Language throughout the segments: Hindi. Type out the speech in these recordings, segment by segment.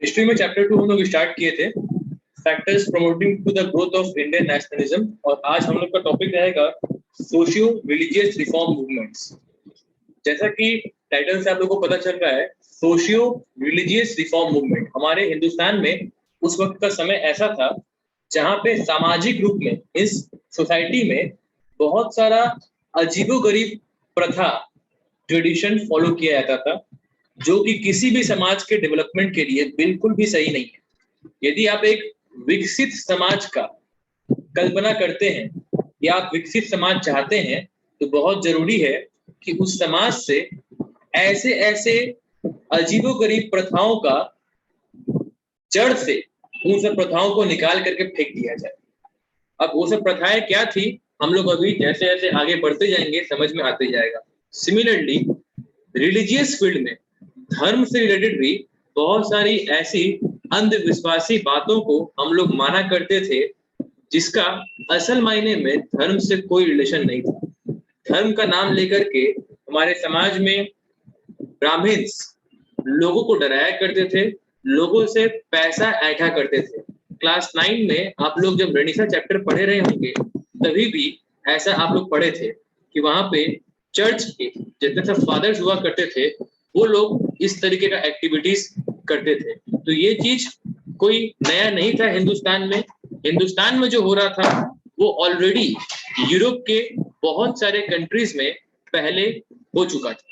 हिस्ट्री में चैप्टर 2 हम लोग स्टार्ट किए थे, factors promoting to the growth of Indian nationalism, और आज हम लोग का टॉपिक रहेगा सोशियो रिलीजियस रिफॉर्म मूवमेंट्स। जैसा कि टाइटल से आप लोगों को पता चल रहा है, सोशियो रिलीजियस रिफॉर्म मूवमेंट हमारे हिंदुस्तान में उस वक्त का समय ऐसा था जहां पे सामाजिक रूप में इस सोसाइटी में बहुत सारा अजीबोगरीब प्रथा ट्रेडिशन फॉलो किया जाता था, जो कि किसी भी समाज के डेवलपमेंट के लिए बिल्कुल भी सही नहीं है। यदि आप एक विकसित समाज का कल्पना करते हैं या आप विकसित समाज चाहते हैं, तो बहुत जरूरी है कि उस समाज से ऐसे ऐसे अजीबोगरीब प्रथाओं का जड़ से उन सब प्रथाओं को निकाल करके फेंक दिया जाए। अब वो सब प्रथाएं क्या थी, हम लोग अभी जैसे जैसे आगे बढ़ते जाएंगे समझ में आते जाएगा। सिमिलरली रिलीजियस फील्ड में धर्म से रिलेटेड भी बहुत सारी ऐसी अंधविश्वासी बातों को हम लोग माना करते थे, जिसका असल मायने में धर्म से कोई रिलेशन नहीं था। धर्म का नाम लेकर के हमारे समाज में ब्राह्मण्स लोगों को डराया करते थे, लोगों से पैसा ऐंठा करते थे। क्लास 9 में आप लोग जब रणिसा चैप्टर पढ़े रहे होंगे, तभी भी ऐसा आप लोग पढ़े थे कि वहां पे चर्च के जितने सब फादर्स हुआ करते थे, वो लोग इस तरीके का एक्टिविटीज करते थे। तो ये चीज कोई नया नहीं था हिंदुस्तान में। हिंदुस्तान में जो हो रहा था वो ऑलरेडी यूरोप के बहुत सारे कंट्रीज में पहले हो चुका था।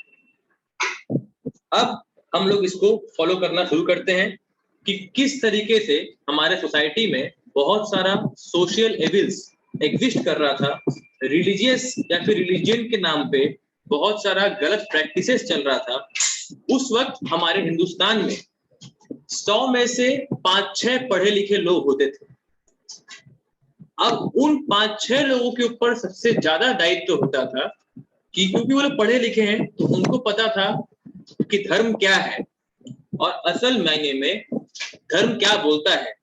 अब हम लोग इसको फॉलो करना शुरू करते हैं कि किस तरीके से हमारे सोसाइटी में बहुत सारा सोशल एविल्स एग्जिस्ट कर रहा था, रिलीजियस या फिर रिलीजन के नाम पे बहुत सारा गलत प्रैक्टिसेस चल रहा था। उस वक्त हमारे हिंदुस्तान में 100 में से 5-6 पढ़े लिखे लोग होते थे। अब उन 5-6 लोगों के ऊपर सबसे ज्यादा दायित्व होता था कि क्योंकि वो लोग पढ़े लिखे हैं, तो उनको पता था कि धर्म क्या है और असल मायने में धर्म क्या बोलता है,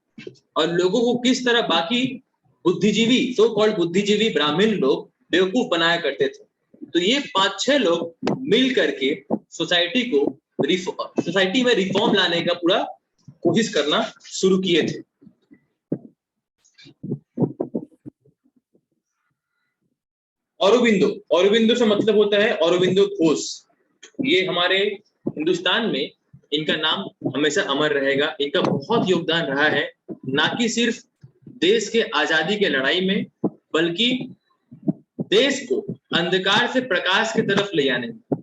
और लोगों को किस तरह बाकी बुद्धिजीवी, सो कॉल्ड बुद्धिजीवी ब्राह्मण लोग बेवकूफ बनाया करते थे। तो ये 5-6 लोग मिल करके सोसाइटी में रिफॉर्म लाने का पूरा कोशिश करना शुरू किए थे। औरोबिंदो से मतलब होता है औरोबिंदो घोष। ये हमारे हिंदुस्तान में इनका नाम हमेशा अमर रहेगा। इनका बहुत योगदान रहा है, ना कि सिर्फ देश के आजादी के लड़ाई में, बल्कि देश को अंधकार से प्रकाश की तरफ ले जाने में।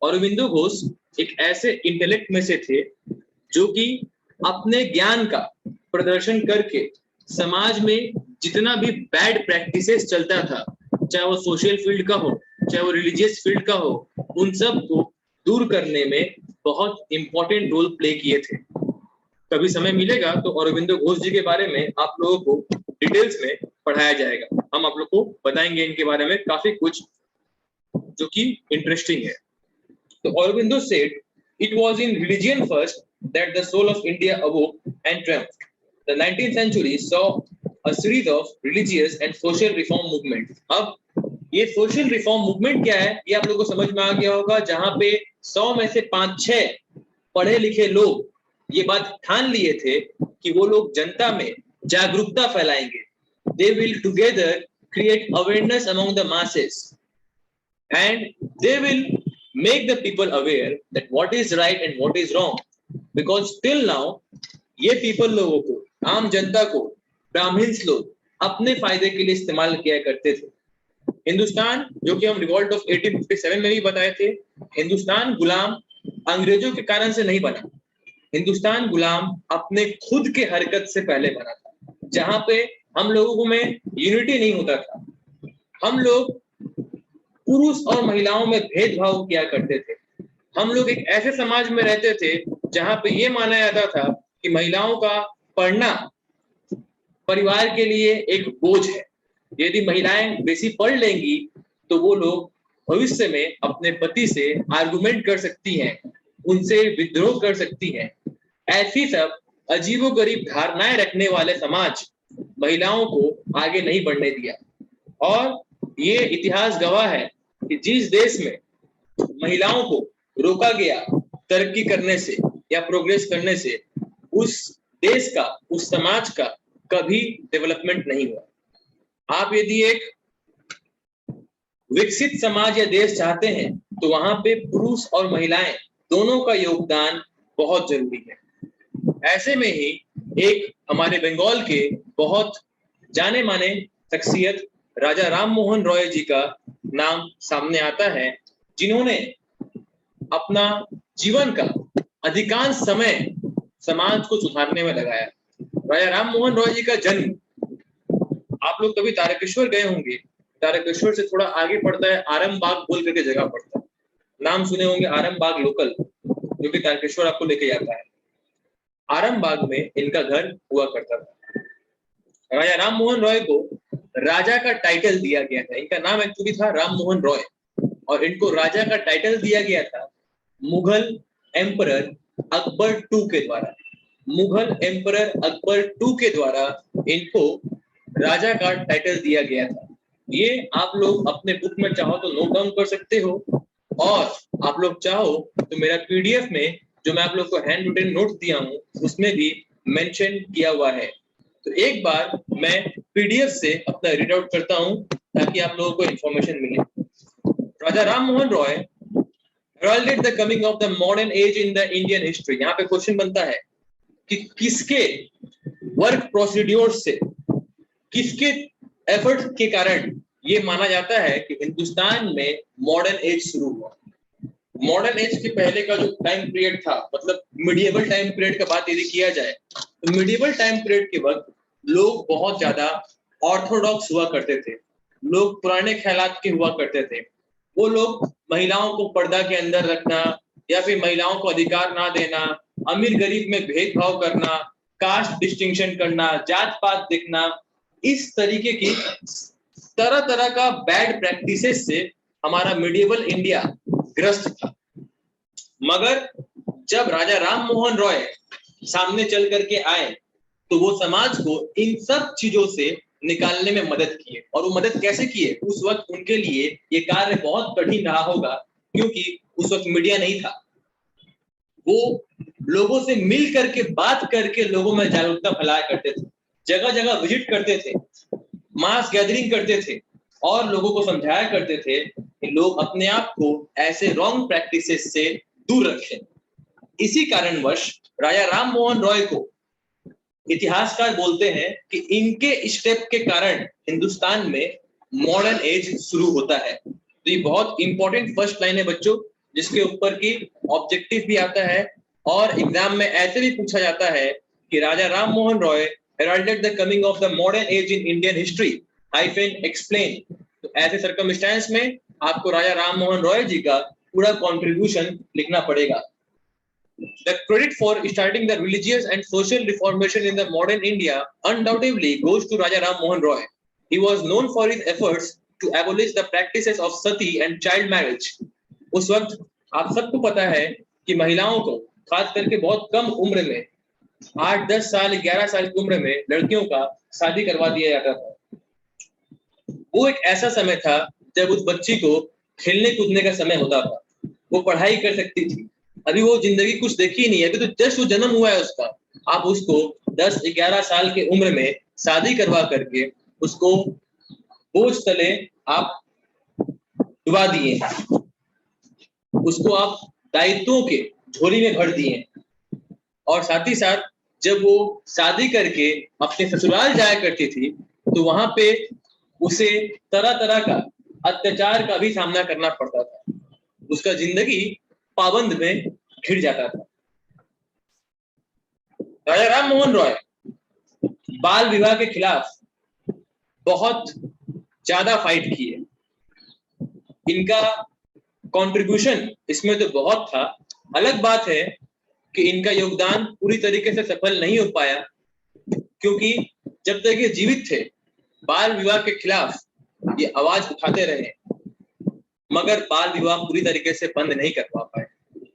औरोबिंदो घोष एक ऐसे इंटेलेक्ट में से थे जो कि अपने ज्ञान का प्रदर्शन करके समाज में जितना भी बैड प्रैक्टिसेस चलता था, चाहे वो सोशल फील्ड का हो, चाहे वो रिलीजियस फील्ड का हो, उन सब को दूर करने में बहुत इंपॉर्टेंट रोल प्ले किए थे। कभी समय मिलेगा तो औरोबिंदो घोष जी के बारे में आप लोगों को डिटेल्स में पढ़ाया जाएगा। हम आप लोग को बताएंगे इनके बारे में काफी कुछ जो कि इंटरेस्टिंग है। तो Aurobindo said it was in religion first that the soul of India awoke and triumphed. The 19th century saw a series of religious and social reform movements. अब ये सोशल रिफॉर्म मूवमेंट क्या है, ये आप लोगों को समझ में आ गया होगा, जहां पे 100 में से 5-6 पढ़े लिखे लोग ये बात ठान लिए थे कि वो लोग जनता में जागरूकता फैलाएंगे। They will together create awareness among the masses and they will make the people aware that what is right and what is wrong, because till now ये people लोगों को, आम जनता को ब्राह्मण्स लोग अपने फायदे के लिए इस्तेमाल किया करते थे। हिंदुस्तान, जो कि हम रिवॉल्ट ऑफ 1857 में भी बताए थे, हिंदुस्तान गुलाम अंग्रेजों के कारण से नहीं बना। हिंदुस्तान गुलाम अपने खुद के हरकत से पहले बना था, जहां पे हम लोगों में यूनिटी नहीं होता था। हम लोग पुरुष और महिलाओं में भेदभाव किया करते थे। हम लोग एक ऐसे समाज में रहते थे जहां पे ये माना जाता था कि महिलाओं का पढ़ना परिवार के लिए एक बोझ है। यदि महिलाएं बेसी पढ़ लेंगी तो वो लोग भविष्य में अपने पति से आर्गुमेंट कर सकती हैं, उनसे विद्रोह कर सकती हैं। ऐसी सब अजीबोगरीब धारणाएं रखने वाले समाज महिलाओं को आगे नहीं बढ़ने दिया। और ये इतिहास गवाह है कि जिस देश में महिलाओं को रोका गया तरक्की करने से या प्रोग्रेस करने से, उस देश का, उस समाज का कभी डेवलपमेंट नहीं हुआ। आप यदि एक विकसित समाज या देश चाहते हैं तो वहां पे पुरुष और महिलाएं दोनों का योगदान बहुत जरूरी है। ऐसे में ही एक हमारे बंगाल के बहुत जाने माने शख्सियत राजा राम मोहन रॉय जी का नाम सामने आता है, जिन्होंने अपना जीवन का अधिकांश समय समाज को सुधारने में लगाया। राजा राम मोहन रॉय जी का जन्म, आप लोग कभी तारकेश्वर गए होंगे, तारकेश्वर से थोड़ा आगे पड़ता है आरामबाग बोल करके जगह पड़ता है, नाम सुने होंगे आरामबाग लोकल, जो कि तारकेश्वर आपको लेके जाता है। आरामबाग में इनका घर हुआ करता था। राजा राम मोहन रॉय को राजा का टाइटल दिया गया था। इनका नाम एक्चुअली था राम मोहन रॉय और इनको राजा का टाइटल दिया गया था मुगल एम्परर अकबर टू के द्वारा। मुगल एम्परर अकबर टू के द्वारा इनको राजा का टाइटल दिया गया था। ये आप लोग अपने बुक में चाहो तो नोट डाउन कर सकते हो, और आप लोग चाहो तो मेरा पीडीएफ में जो मैं आप लोग को हैंड रिटन नोट दिया हूँ उसमें भी मेंशन किया हुआ है। तो एक बार मैं पीडीएफ से अपना रीड आउट करता हूँ ताकि आप लोगों को इंफॉर्मेशन मिले। राजा Ram Mohan Roy heralded the coming of the modern age in the Indian history। यहाँ पे क्वेश्चन बनता है कि किसके वर्क प्रोसीड्योर से, किसके एफर्ट के कारण ये माना जाता है कि हिंदुस्तान में मॉडर्न एज शुरू हुआ। मॉडर्न एज के पहले का जो टाइम पीरियड था, मतलब मिडिएवल टाइम पीरियड का बात यदि किया जाए तो मिडिएवल टाइम पीरियड के वक्त लोग बहुत ज्यादा ऑर्थोडॉक्स हुआ करते थे, लोग पुराने ख्यालात के हुआ करते थे। वो लोग महिलाओं को पर्दा के अंदर रखना या फिर महिलाओं को अधिकार ना देना, अमीर गरीब में भेदभाव करना, कास्ट डिस्टिंक्शन करना, जात पात देखना, इस तरीके की तरह तरह का बैड प्रैक्टिसेस से हमारा मिडिएवल इंडिया ग्रस्त था। मगर जब राजा राम मोहन रॉय सामने चल करके आए तो वो समाज को इन सब चीजों से निकालने में मदद किए। और वो मदद कैसे किए? उस वक्त उनके लिए ये कार्य बहुत कठिन रहा होगा, क्योंकि उस वक्त मीडिया नहीं था। वो लोगों से मिल करके बात करके लोगों में जागरूकता फैलाया करते थे, जगह जगह विजिट करते थे, मास गैदरिंग करते थे और लोगों को समझाया करते थे कि लोग अपने आप को ऐसे रॉन्ग प्रैक्टिसेस से दूर रखें। इसी कारणवश राजा राम मोहन रॉय को इतिहासकार बोलते हैं कि इनके स्टेप के कारण हिंदुस्तान में मॉडर्न एज शुरू होता है। तो ये बहुत इंपॉर्टेंट फर्स्ट लाइन है बच्चों, जिसके ऊपर की ऑब्जेक्टिव भी आता है और एग्जाम में ऐसे भी पूछा जाता है कि राजा Ram Mohan Roy heralded the coming of the modern age in Indian history hyphen explain। तो ऐसे सर्कमस्टेंस में आपको राजा राम मोहन रॉय जी का पूरा कंट्रीब्यूशन लिखना पड़ेगा। The credit for starting the religious and social reformation in the modern India undoubtedly goes to Raja Ram Mohan Roy. He was known for his efforts to abolish the practices of sati and child marriage। उस वक्त आप सबको पता है कि महिलाओं को खास करके बहुत कम उम्र में 8, 10 साल, 11 साल की उम्र में लड़कियों का शादी करवा दिया जाता था। वो एक ऐसा समय था जब उस बच्ची को खेलने कूदने का समय होता था, वो पढ़ाई कर सकती थी। अभी वो जिंदगी कुछ देखी नहीं है, अभी तो जस्ट वो जन्म हुआ है उसका। आप उसको 10-11 साल की उम्र में शादी करवा करके उसको बोझ तले आप डुबा दिए, उसको आप दायित्वों के झोली में भर दिए। और साथ ही साथ जब वो शादी करके अपने ससुराल जाया करती थी तो वहां पे उसे तरह तरह का अत्याचार का भी सामना करना पड़ता था। उसका जिंदगी पाबंद में घिर जाता था। राजा राम मोहन रॉय बाल विवाह के खिलाफ बहुत ज्यादा फाइट किए। इनका कंट्रीब्यूशन इसमें तो बहुत था। अलग बात है कि इनका योगदान पूरी तरीके से सफल नहीं हो पाया, क्योंकि जब तक ये जीवित थे बाल विवाह के खिलाफ ये आवाज उठाते रहे, मगर बाल विवाह पूरी तरीके से बंद नहीं कर पाए।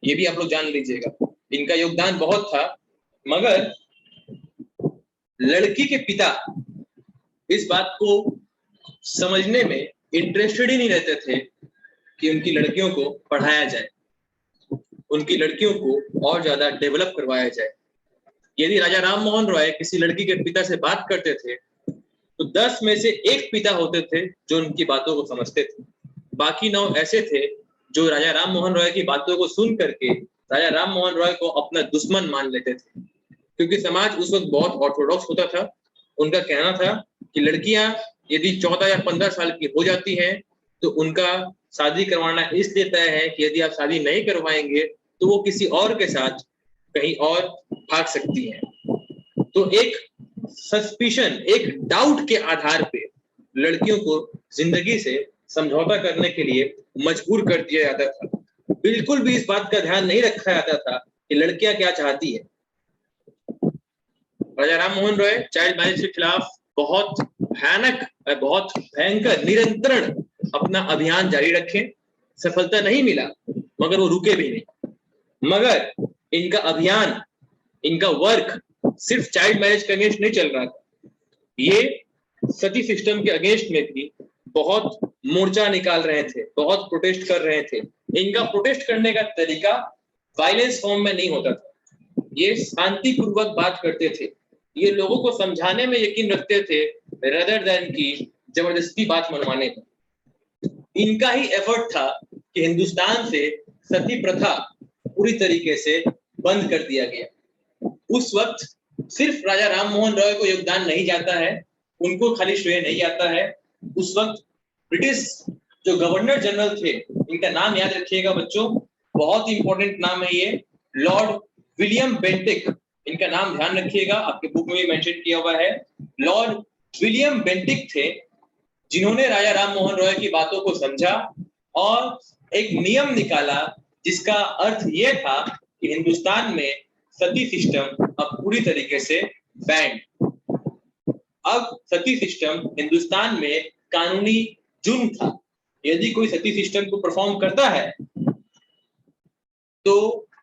ये भी आप लोग जान लीजिएगा। इनका योगदान बहुत था, मगर लड़की के पिता इस बात को समझने में इंटरेस्टेड ही नहीं रहते थे कि उनकी लड़कियों को पढ़ाया जाए, उनकी लड़कियों को और ज्यादा डेवलप करवाया जाए। यदि राजा राम मोहन रॉय किसी लड़की के पिता से बात करते थे तो 10 में से एक पिता होते थे जो उनकी बातों को समझते थे, बाकी 9 ऐसे थे जो राजा राम मोहन रॉय की बातों को सुन करके राजा राम मोहन रॉय को अपना दुश्मन मान लेते थे, क्योंकि समाज उस वक्त बहुत ऑर्थोडॉक्स होता था। उनका कहना था कि लड़कियां यदि 14 या 15 साल की हो जाती हैं तो उनका शादी करवाना इसलिए तय है कि यदि आप शादी नहीं करवाएंगे तो वो किसी और के साथ कहीं और भाग सकती हैं। तो एक सस्पिशन, एक डाउट के आधार पे लड़कियों को जिंदगी से समझौता करने के लिए मजबूर कर दिया जाता था। बिल्कुल भी इस बात का ध्यान नहीं रखा जाता था कि लड़कियां क्या चाहती है। राजा राम मोहन रॉय चाइल्ड मैरिज के खिलाफ बहुत भयानक, बहुत भयंकर निरंतर अपना अभियान जारी रखे। सफलता नहीं मिला मगर वो रुके भी नहीं। मगर इनका अभियान, इनका वर्क सिर्फ चाइल्ड मैरिज के अगेंस्ट नहीं चल रहा था, ये सती सिस्टम के अगेंस्ट में भी बहुत मोर्चा निकाल रहे थे, बहुत प्रोटेस्ट कर रहे थे। इनका प्रोटेस्ट करने का तरीका वायलेंस फॉर्म में नहीं होता था, ये शांतिपूर्वक बात करते थे, ये लोगों को समझाने में यकीन रखते थे रदर देन की जबरदस्ती बात मनवाने में। इनका ही एफर्ट था कि हिंदुस्तान से सती प्रथा पूरी तरीके से बंद कर दिया गया। उस वक्त सिर्फ राजा राम मोहन रॉय को योगदान नहीं जाता है, उनको खाली श्रेय नहीं जाता है। उस वक्त ब्रिटिश जो गवर्नर जनरल थे, इनका नाम याद रखिएगा बच्चों, बहुत इंपॉर्टेंट नाम है ये, लॉर्ड विलियम बेंटिक। इनका नाम ध्यान रखिएगा, आपके बुक में भी मेंशन किया हुआ है। लॉर्ड विलियम बेंटिक थे जिन्होंने राजा राम मोहन रॉय की बातों को समझा और एक नियम निकाला जिसका अर्थ यह था कि हिंदुस्तान में सती सिस्टम अब पूरी तरीके से बैंड। अब सती सिस्टम हिंदुस्तान में कानूनी जुर्म था। यदि कोई सती सिस्टम को परफॉर्म करता है तो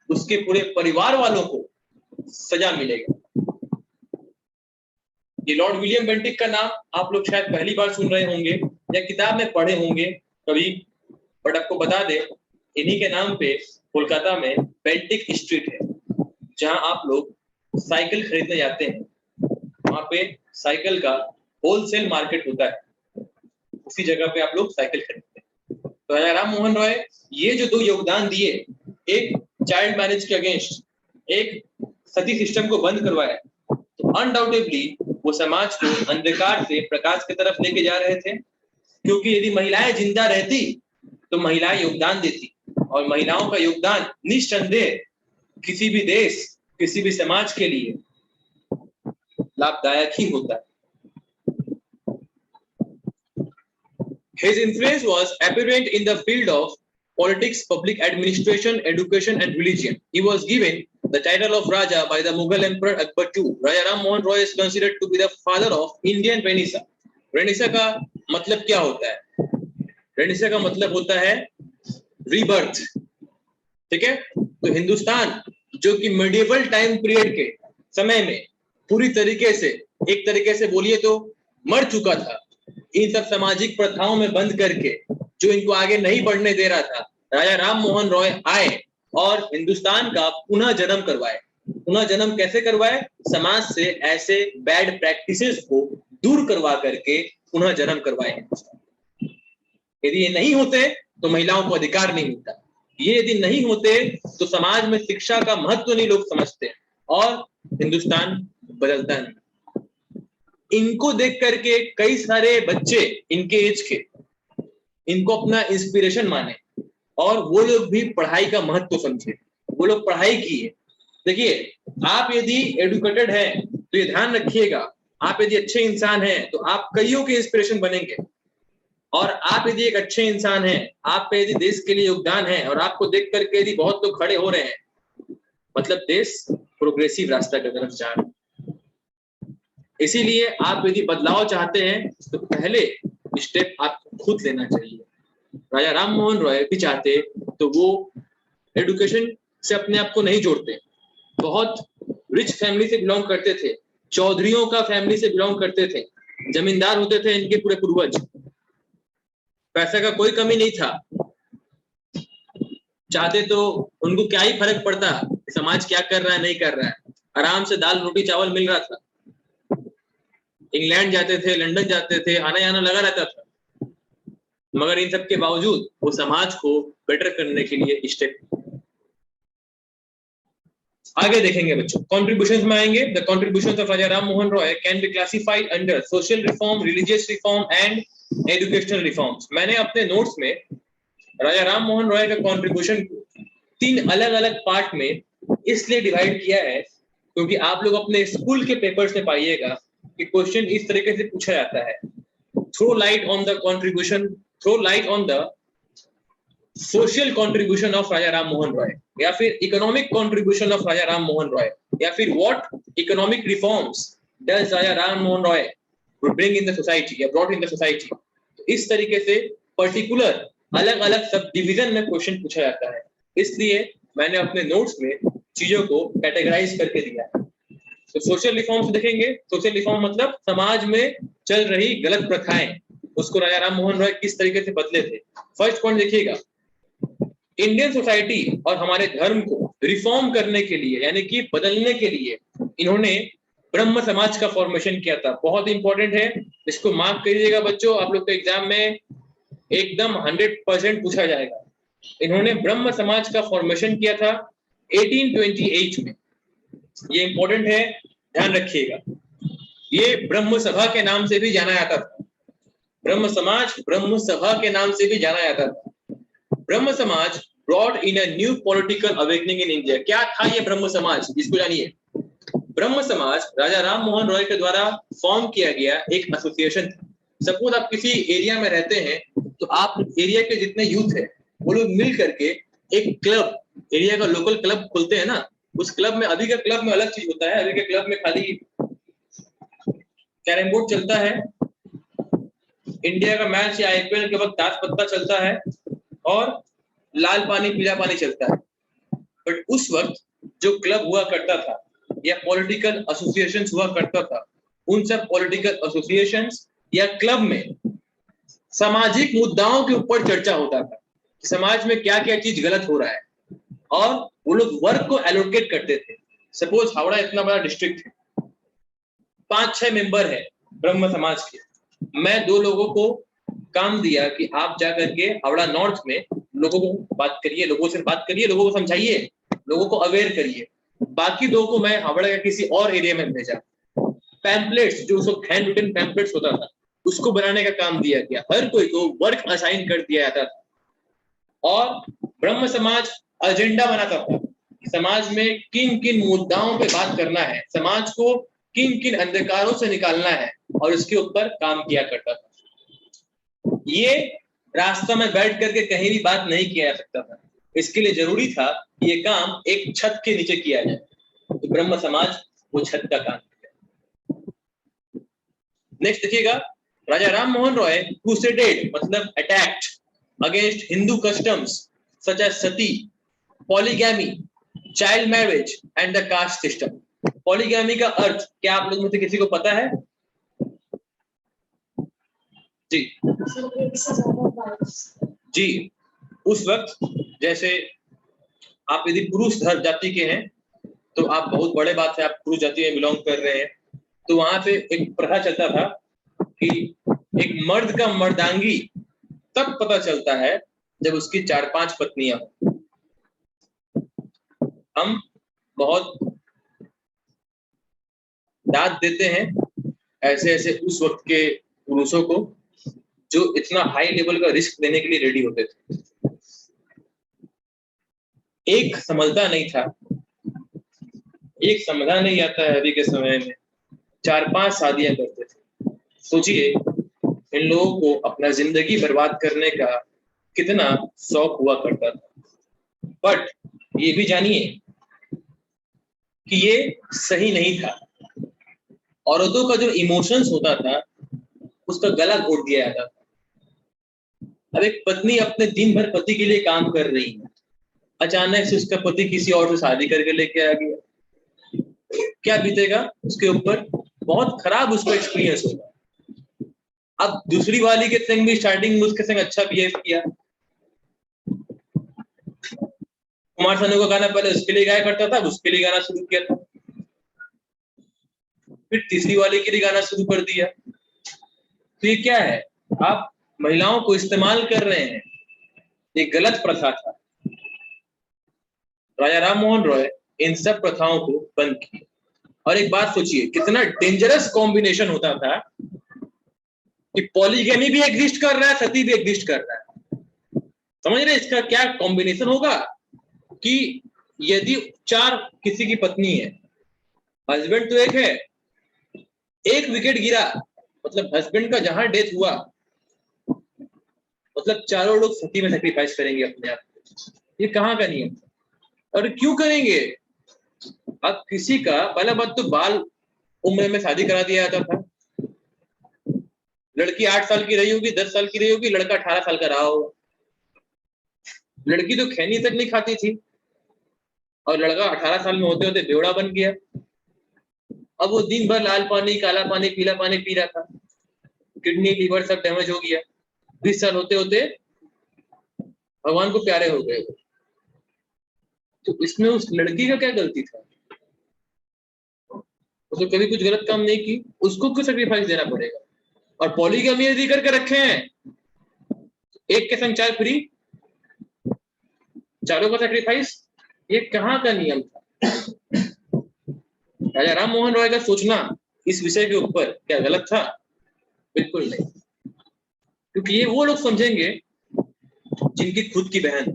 उसके पूरे परिवार वालों को सजा मिलेगा। ये लॉर्ड विलियम बेंटिक का नाम आप लोग शायद पहली बार सुन रहे होंगे या किताब में पढ़े होंगे कभी, बट आपको बता दे इन्हीं के नाम पे कोलकाता में बेंटिक स्ट्रीट है, जहां आप लोग साइकिल खरीदने जाते हैं। वहां पे साइकिल का होलसेल मार्केट होता है, उसी जगह पे आप लोग साइकिल खरीदते हैं। तो राजा राम मोहन रॉय ये जो 2 योगदान दिए, एक चाइल्ड मैरिज के अगेंस्ट, एक सती सिस्टम को बंद करवाया, तो अनडाउटेडली वो समाज को अंधकार से प्रकाश की तरफ लेके जा रहे थे। क्योंकि यदि महिलाएं जिंदा रहती तो महिलाएं योगदान देती, और महिलाओं का योगदान निस्संदेह किसी भी देश, किसी भी समाज के लिए लाभदायक ही होता है। His influence was apparent in the field of politics, public administration, education and religion. He was given the title of Raja by the Mughal Emperor Akbar II. Raja Ram Mohan Roy is considered to be the father of Indian Renaissance. Renaissance का मतलब क्या होता है? Renaissance का मतलब होता है रीबर्थ, ठीक है? तो हिंदुस्तान जो कि मेडिएवल टाइम पीरियड के समय में पूरी तरीके से, एक तरीके से बोलिए तो मर चुका था, इन सब सामाजिक प्रथाओं में बंद करके जो इनको आगे नहीं बढ़ने दे रहा था, राजा राम मोहन रॉय आए और हिंदुस्तान का पुनः जन्म करवाए। पुनः जन्म कैसे करवाए? समाज से ऐसे बैड प्रैक्टिसेस को दूर करवा करके पुनः जन्म करवाए। यदि ये नहीं होते तो महिलाओं को अधिकार नहीं मिलता, ये यदि नहीं होते तो समाज में शिक्षा का महत्व नहीं लोग समझते और हिंदुस्तान बदलता नहीं। इनको देख करके कई सारे बच्चे इनके एज के इनको अपना इंस्पिरेशन माने और वो लोग भी पढ़ाई का महत्व समझे, वो लोग पढ़ाई किए। देखिए, आप यदि एडुकेटेड हैं तो ये ध्यान रखिएगा, आप यदि अच्छे इंसान हैं तो आप कईयों के इंस्पिरेशन बनेंगे, और आप यदि एक अच्छे इंसान हैं, आप पे यदि देश के लिए योगदान है और आपको देख करके यदि बहुत लोग खड़े हो रहे हैं, मतलब देश प्रोग्रेसिव रास्ता की तरफ जा रहा है। इसीलिए आप यदि बदलाव चाहते हैं तो पहले स्टेप आपको खुद लेना चाहिए। राजा राम मोहन रॉय भी चाहते तो वो एडुकेशन से अपने आप को नहीं जोड़ते, बहुत रिच फैमिली से बिलोंग करते थे, चौधरियों का फैमिली से बिलोंग करते थे, जमींदार होते थे इनके पूरे पूर्वज, पैसे का कोई कमी नहीं था। चाहते तो उनको क्या ही फर्क पड़ता समाज क्या कर रहा है नहीं कर रहा है, आराम से दाल रोटी चावल मिल रहा था, इंग्लैंड जाते थे, लंदन जाते थे, आना जाना लगा रहता था, मगर इन सब के बावजूद वो समाज को बेटर करने के लिए स्टेप। आगे देखेंगे बच्चों, कॉन्ट्रीब्यूशंस में आएंगे। The contributions of Raja Ram Mohan Roy can be classified under social reform, religious reform and educational reforms. मैंने अपने नोट्स में राजा राम मोहन रॉय का कॉन्ट्रीब्यूशन 3 अलग अलग पार्ट में इसलिए डिवाइड किया है क्योंकि आप लोग अपने स्कूल के पेपर्स में पाइएगा कि क्वेश्चन इस तरीके से पूछा जाता है, throw light on the contribution, throw light on the social contribution of Raja Ram Mohan Roy, या फिर economic contribution of Raja Ram Mohan Roy, या फिर what economic reforms does Raja Ram Mohan Roy bring in the society या ब्रॉट इन द सोसाइटी। तो इस तरीके से पर्टिकुलर अलग अलग सब डिवीजन में क्वेश्चन पूछा जाता है, इसलिए मैंने अपने नोट्स में चीजों को कैटेगराइज करके दिया है। तो सोशल रिफॉर्म्स देखेंगे। सोशल रिफॉर्म मतलब समाज में चल रही गलत प्रथाएं, उसको राजा राम मोहन रॉय किस तरीके से बदले थे। फर्स्ट पॉइंट देखिएगा, इंडियन सोसाइटी और हमारे धर्म को रिफॉर्म करने के लिए यानी कि बदलने के लिए इन्होंने ब्रह्म समाज का फॉर्मेशन किया था। बहुत इंपॉर्टेंट है, इसको मार्क करिएगा बच्चों, आप लोग के एग्जाम में एकदम 100% पूछा जाएगा। इन्होंने ब्रह्म समाज का फॉर्मेशन किया था 1828 में, ये इंपॉर्टेंट है, ध्यान रखिएगा। ये ब्रह्म सभा के नाम से भी जाना जाता था, ब्रह्म समाज ब्रह्म सभा के नाम से भी जाना जाता था। ब्रह्म समाज brought in a new political awakening in India। क्या था ये ब्रह्म समाज, इसको जानिए। ब्रह्म समाज राजा राम मोहन रॉय के द्वारा फॉर्म किया गया एक एसोसिएशन था। सपोज आप किसी एरिया में रहते हैं तो आप एरिया के जितने यूथ है वो लोग मिल करके एक क्लब, एरिया का लोकल क्लब खोलते हैं ना। उस क्लब में, अभी के क्लब में अलग चीज होता है, अभी के क्लब में खाली कैरम बोर्ड चलता है, इंडिया का मैच या आईपीएल के वक्त ताश पत्ता चलता है और लाल पानी पीला पानी चलता है। बट उस वक्त जो क्लब हुआ करता था या पॉलिटिकल एसोसिएशंस हुआ करता था, उन सब पॉलिटिकल एसोसिएशंस या क्लब में सामाजिक मुद्दाओं के ऊपर चर्चा होता था कि समाज में क्या क्या चीज गलत हो रहा है, और वो लोग वर्क को एलोकेट करते थे। सपोज हावड़ा इतना बड़ा डिस्ट्रिक्ट है, 5-6 मेंबर है ब्रह्म समाज के, मैं 2 लोगों को काम दिया कि आप जाकर के हावड़ा नॉर्थ में लोगों को बात करिए, लोगों से बात करिए, लोगों को समझाइए, लोगों को अवेयर करिए। बाकी 2 को मैं हावड़ा के किसी और एरिया में भेजा, पैम्पलेट्स जो उसको हैंड रिटन पैम्पलेट्स होता था उसको बनाने का काम दिया गया, हर कोई को वर्क असाइन कर दिया जाता था। और ब्रह्म समाज एजेंडा बनाता था कि समाज में किन किन मुद्दाओं पे बात करना है, समाज को किन किन अंधकारों से निकालना है, और उसके ऊपर काम किया करता था। ये रास्ता में बैठ करके कहीं भी बात नहीं किया जा सकता था, इसके लिए जरूरी था कि ये काम एक छत के नीचे किया जाए। तो ब्रह्म समाज वो छत का काम किया। नेक्स्ट देखिएगा, राजा राम मोहन रॉय क्रूसेडेड मतलब attacked against Hindu customs such as sati, polygamy, child marriage and the caste system. Polygamy का अर्थ क्या आप लोगों में से किसी को पता है? जी जी, उस वक्त जैसे आप यदि पुरुष जाति के हैं तो आप, बहुत बड़े बात है, आप पुरुष जाति में बिलोंग कर रहे हैं, तो वहां पे एक प्रथा चलता था कि एक मर्द का मर्दांगी तब पता चलता है जब उसकी 4-5 पत्नियां हो। हम बहुत दाद देते हैं ऐसे ऐसे उस वक्त के पुरुषों को जो इतना हाई लेवल का रिस्क लेने के लिए रेडी होते थे। एक समझता नहीं था, एक समझा नहीं आता है अभी के समय में, 4-5 शादियां करते थे। सोचिए इन लोगों को अपना जिंदगी बर्बाद करने का कितना शौक हुआ करता था। बट ये भी जानिए कि ये सही नहीं था। औरतों का जो इमोशंस होता था उसका गला घोट दिया जाता था। अब एक पत्नी अपने दिन भर पति के लिए काम कर रही है, अचानक से उसका पति किसी और से शादी करके लेके आ गया, क्या बीतेगा उसके ऊपर? बहुत खराब उसका एक्सपीरियंस होगा। अब दूसरी वाली के संग भी स्टार्टिंग में उसके संग अच्छा बिहेव किया, कुमार सानू का गाना पहले उसके लिए गाया करता था, उसके लिए गाना शुरू किया था, फिर तीसरी वाले के लिए गाना शुरू कर दिया। तो ये क्या है, आप महिलाओं को इस्तेमाल कर रहे हैं, ये गलत प्रथा था। राजा राम मोहन रॉय इन सब प्रथाओं को बंद किए। और एक बात सोचिए, कितना डेंजरस कॉम्बिनेशन होता था कि पॉलीगैमी भी एग्जिस्ट कर रहा है, सती भी एग्जिस्ट कर रहा है। समझ रहे इसका क्या कॉम्बिनेशन होगा कि यदि चार किसी की पत्नी है, हस्बैंड तो एक है, एक विकेट गिरा, मतलब हस्बैंड का जहां डेथ हुआ, मतलब चारों लोग सती में सेक्रीफाइस करेंगे अपने आप को। ये कहाँ का नियम? और क्यों करेंगे? अब किसी का पहला बात तो बाल उम्र में शादी करा दिया जाता था। लड़की 8 साल की रही होगी, 10 साल की रही होगी, लड़का 18 साल का रहा होगा। लड़की तो खैनी तक नहीं खाती थी और लड़का 18 साल में होते होते बेवड़ा बन गया। अब वो दिन भर लाल पानी, काला पानी, पीला पानी पी रहा था, किडनी लीवर सब डैमेज हो गया। 20 साल होते होते भगवान को प्यारे हो गए। तो इसमें उस लड़की का क्या गलती था? उसने कभी कुछ गलत काम नहीं की, उसको क्यों सेक्रीफाइस देना पड़ेगा? और पॉलीगैमी यदि करके रखे हैं, एक के संग 4 फ्री, चारों का सेक्रीफाइस, ये कहाँ का नियम था? राजा राम मोहन रॉय का सोचना इस विषय के ऊपर क्या गलत था? बिल्कुल नहीं, क्योंकि ये वो लोग समझेंगे जिनकी खुद की बहन,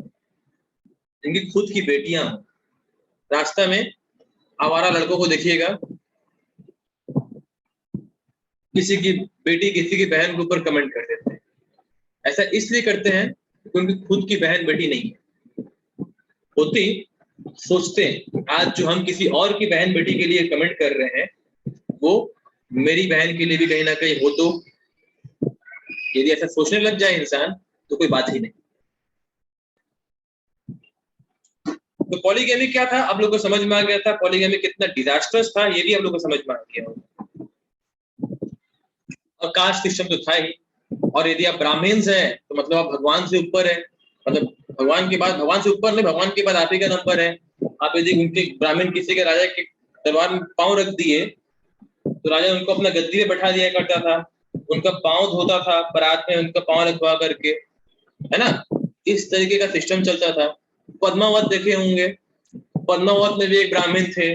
जिनकी खुद की बेटियां। रास्ता में आवारा लड़कों को देखिएगा, किसी की बेटी किसी की बहन के ऊपर कमेंट कर देते हैं। ऐसा इसलिए करते हैं क्योंकि उनकी खुद की बहन बेटी नहीं है होती। सोचते हैं आज जो हम किसी और की बहन बेटी के लिए कमेंट कर रहे हैं, वो मेरी बहन के लिए भी कहीं ना कहीं हो। तो यदि ऐसा सोचने लग जाए इंसान, तो कोई बात ही नहीं। तो पॉलीगैमी क्या था, आप लोग को समझ में आ गया था। पॉलीगैमी कितना डिजास्टर्स था, ये भी आप लोग को समझ में आ गया होगा। और कास्ट सिस्टम तो था ही। और यदि आप ब्राह्मण्स हैं तो मतलब आप भगवान से ऊपर है, मतलब भगवान के बाद, भगवान से ऊपर नहीं, भगवान के बाद आप ही का नंबर है। आप यदि उनके ब्राह्मण किसी के राजा के दरबार में पांव रख दिए, तो राजा उनको अपना गद्दी में बैठा दिया करता था, उनका पांव धोता था बारात में, उनका पांव रखवा करके, है ना। इस तरीके का सिस्टम चलता था। पद्मावत देखे होंगे, पद्मावत में भी एक ब्राह्मण थे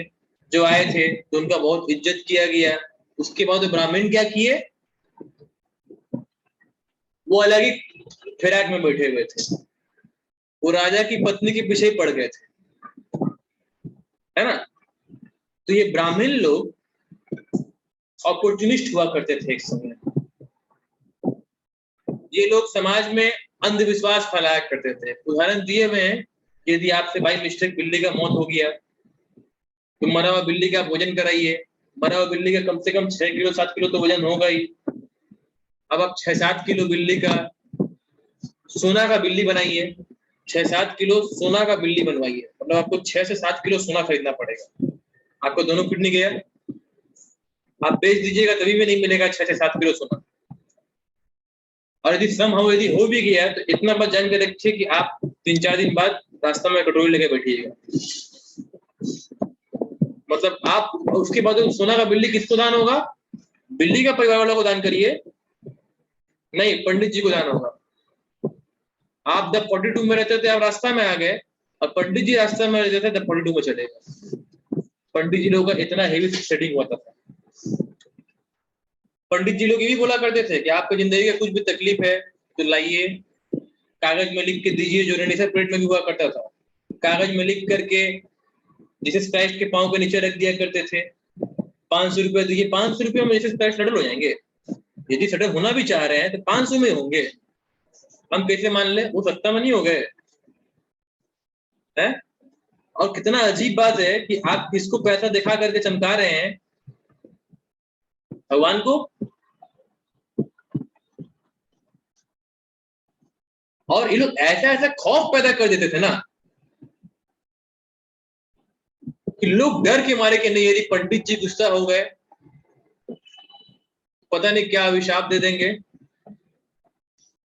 जो आए थे, तो उनका बहुत इज्जत किया गया। उसके बाद ब्राह्मण क्या किए, वो अलग ही फिराक में बैठे हुए थे, वो राजा की पत्नी के पीछे ही पड़ गए थे, है ना। तो ये ब्राह्मण लोग अपॉर्चुनिस्ट हुआ करते थे एक समय। ये लोग समाज में अंधविश्वास फैलाया करते थे। उदाहरण दिए हुए हैं, यदि आपसे बाई मिस्टेक बिल्ली का मौत हो गया, तो मरा हुआ बिल्ली का भोजन कराइए। मरा हुआ बिल्ली का कम से कम 6 किलो 7 किलो तो वजन होगा ही। अब आप 6-7 किलो बिल्ली का, सोना का बिल्ली बनाइए, 6-7 किलो सोना का बिल्ली बनवाइए, मतलब आपको 6 से 7 किलो सोना खरीदना पड़ेगा। आपको दोनों किडनी गया, आप बेच दीजिएगा तभी भी नहीं मिलेगा 6 से 7 किलो सोना। और यदि यदि हो भी गया, तो इतना बात जान के रखिए कि आप 3-4 दिन बाद रास्ता में कटोरी लेके बैठिएगा। मतलब आप उसके बाद सोना का बिल्ली किसको दान होगा? बिल्ली का परिवार वालों को दान करिए, नहीं पंडित जी को दान होगा। आप जब 42 में रहते थे, आप रास्ता में आ गए, और पंडित जी रास्ता में रहते थे तब 42 में चले गए। पंडित जी लोगों का इतना हेवी सेटिंग हुआ था। पंडित जी लोग ये भी बोला करते थे कि आपकी जिंदगी का कुछ भी तकलीफ है तो लाइए, कागज में लिख के दीजिए, जो रेनिसर पीरियड में भी हुआ करता था। कागज में लिख करके जीसस क्राइस्ट के पांव के नीचे रख दिया करते थे। 500 रुपए दीजिए, 500 रुपये में जीसस क्राइस्ट सेटल हो जाएंगे। यदि सेटल होना भी चाह रहे हैं तो 500 में होंगे। हम कैसे मान लें वो 70 में नहीं हो गए हैं? और कितना अजीब बात है कि आप किसको पैसा दिखा करके चमका रहे हैं, भगवान को। और ये लोग ऐसा ऐसा खौफ पैदा कर देते थे ना कि लोग डर के मारे कि नहीं, यदि पंडित जी गुस्सा हो गए पता नहीं क्या अभिशाप दे देंगे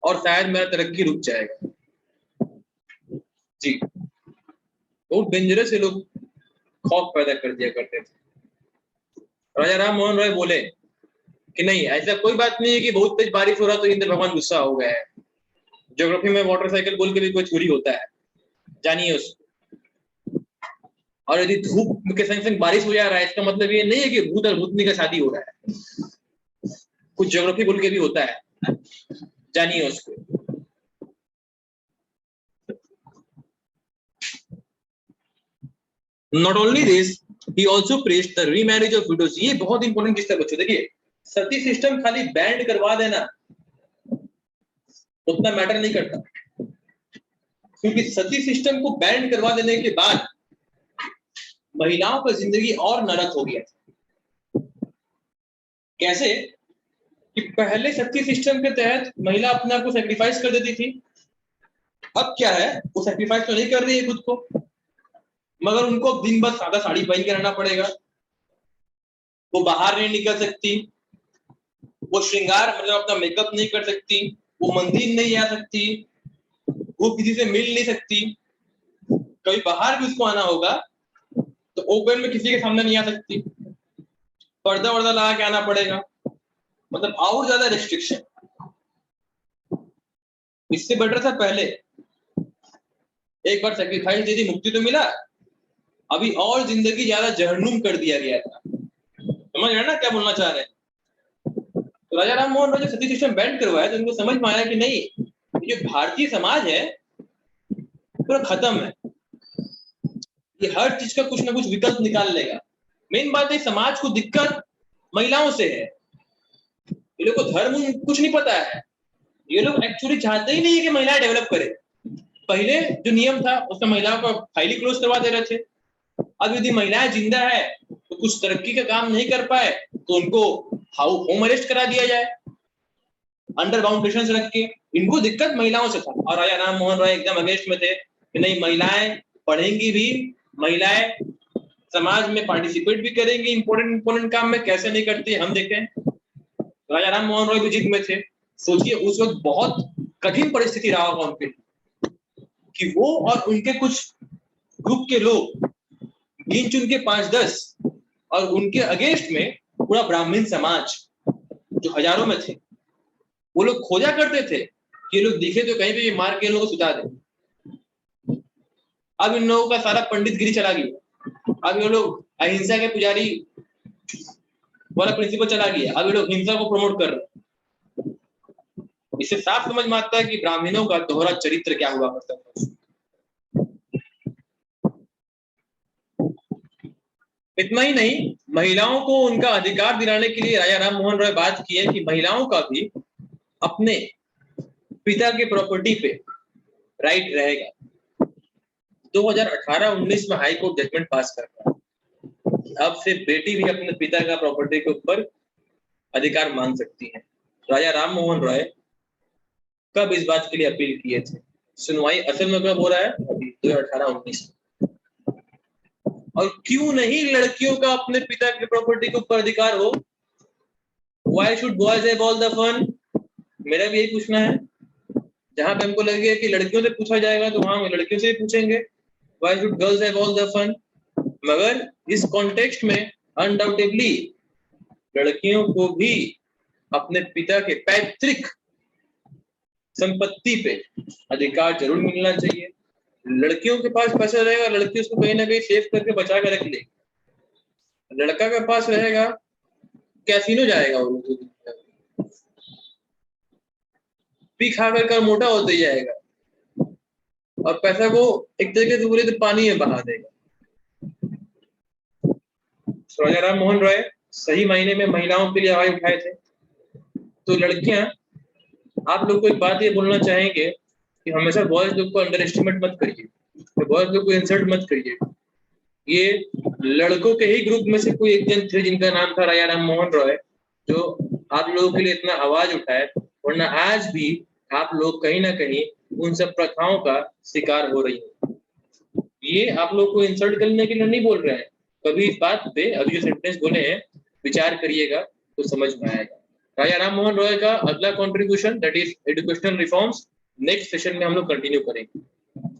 और शायद मेरा तरक्की रुक जाएगा। जी, बहुत डेंजरस ये लोग खौफ पैदा कर दिया करते थे। राजा राम मोहन रॉय बोले कि नहीं, ऐसा कोई बात नहीं है कि बहुत तेज बारिश हो रहा तो इंद्र भगवान गुस्सा हो गए हैं। ज्योग्राफी में वाटर साइकिल बोल के भी कोई थ्योरी होता है, जानिए उसको। और यदि धूप के संग संग बारिश हो जा रहा है, इसका मतलब ये नहीं है कि भूत और भूतनी का शादी हो रहा है, कुछ ज्योग्राफी बोल के भी होता है, जानिए उसको। Not only this, he also praised the remarriage of widows. ये बहुत इंपॉर्टेंट चीज है बच्चों। देखिए, सती सिस्टम खाली बैंड करवा देना उतना मैटर नहीं करता, क्योंकि सती सिस्टम को बैंड करवा देने के बाद महिलाओं का जिंदगी और नरक हो गया। कैसे कि पहले सती सिस्टम के तहत महिला अपने आप को सैक्रिफाइस कर देती थी। अब क्या है, वो सैक्रिफाइस तो नहीं कर रही है खुद को, मगर उनको दिन भर सादा साड़ी पहन के रहना पड़ेगा, वो बाहर नहीं निकल सकती, वो श्रृंगार मतलब अपना मेकअप नहीं कर सकती, वो मंदिर नहीं जा सकती, वो किसी से मिल नहीं सकती, कभी बाहर भी उसको आना होगा तो ओपन में किसी के सामने नहीं आ सकती, पर्दा वर्दा लगा के आना पड़ेगा, मतलब और ज्यादा रिस्ट्रिक्शन। इससे बेटर था पहले एक बार सैक्रिफाइस दे दी, मुक्ति तो मिला, अभी और जिंदगी ज्यादा जहन्नुम कर दिया गया था। समझ रहे ना क्या बोलना चाह रहे हैं? तो राजा राम मोहन रॉय जब सती सिस्टम बैंड करवाया तो उनको समझ में आया कि नहीं, ये जो भारतीय समाज है पूरा खत्म है, ये हर चीज का कुछ ना कुछ विकल्प निकाल लेगा। मेन बात है समाज को दिक्कत महिलाओं से है, ये लोग को धर्म कुछ नहीं पता है, ये लोग एक्चुअली चाहते ही नहीं है कि महिलाएं डेवलप करे। पहले जो नियम था उसमें महिलाओं को फाइली क्लोज करवा दे रहे थे, अब यदि महिलाएं जिंदा है तो कुछ तरक्की का काम नहीं कर पाए तो उनको होम अरेस्ट करा दिया जाए अंडर बाउंडेशन रख के। इनको दिक्कत महिलाओं से था और राजा राम मोहन रॉय एकदम अगेंस्ट में थे कि नहीं, महिलाएं पढ़ेंगी भी, महिलाएं समाज में पार्टिसिपेट भी करेंगी, इंपॉर्टेंट काम में कैसे नहीं करती हम देखें। राजा राम मोहन रॉय भी जिद में थे। सोचिए उस वक्त बहुत कठिन परिस्थिति रहा होगा उनके कि वो और उनके कुछ ग्रुप के लोग गिन चुन के 5-10 और उनके अगेंस्ट में पूरा ब्राह्मण समाज जो हजारों में थे, वो लोग खोजा करते थे कि ये लोग दिखे तो कहीं पे मार के लोगों को सुता दे। अब इन लोगों का सारा पंडित गिरी चला गया, अब ये लोग अहिंसा के पुजारी वाला प्रिंसिपल चला गया, अब ये लोग हिंसा को प्रमोट कर रहे। इससे साफ समझ में आता है कि ब्राह्मणों का दोहरा चरित्र क्या हुआ करता था। इतना ही नहीं, महिलाओं को उनका अधिकार दिलाने के लिए राजा राम मोहन रॉय बात किए कि महिलाओं का भी अपने पिता के प्रॉपर्टी पे राइट रहेगा। 2018-19 में हाई कोर्ट जजमेंट पास कर रहा है, अब से बेटी भी अपने पिता का प्रॉपर्टी के ऊपर अधिकार मांग सकती है। राजा राम मोहन रॉय कब इस बात के लिए अपील किए थे? सुनवाई असल में कब हो रहा है? अभी 2018-19 में। और क्यों नहीं लड़कियों का अपने पिता की प्रॉपर्टी के ऊपर अधिकार हो? Why should boys have all the fun? मेरा भी यही पूछना है। जहां पे हमको लगे कि लड़कियों से पूछा जाएगा तो वहां लड़कियों से ही पूछेंगे Why should girls have all the fun? मगर इस कॉन्टेक्स्ट में अनडाउटेडली लड़कियों को भी अपने पिता के पैतृक संपत्ति पे अधिकार जरूर मिलना चाहिए। लड़कियों के पास पैसा रहेगा, लड़की उसको कहीं ना कहीं सेव करके बचा के रख लेगी। लड़का के पास रहेगा, कैसीनो जाएगा, वो पी खा कर मोटा होते जाएगा और पैसा को एक तरीके से बोले तो पानी में बहा देगा। राजा राम मोहन रॉय सही मायने में महिलाओं के लिए आवाज उठाए थे। तो लड़कियां, आप लोग को एक बात ये बोलना चाहेंगे कि हमेशा बॉयज लोग को अंडर एस्टिमेट मत करिए, बॉयज लोग को इंसल्ट मत करिए। ये लड़कों के ही ग्रुप में से कोई एक जन थे जिनका नाम था राजा राम मोहन रॉय, जो आप लोगों के लिए इतना आवाज उठाए, वरना आज भी आप लोग कहीं ना कहीं उन सब प्रथाओं का शिकार हो रही है। ये आप लोग को इंसल्ट करने के लिए नहीं बोल रहे हैं, कभी इस बात पे अभी जो सेंटेंस बोले हैं विचार करिएगा तो समझ में आएगा। राजा राम मोहन रॉय का अगला contribution that is educational reforms next session में हम लोग कंटिन्यू करेंगे।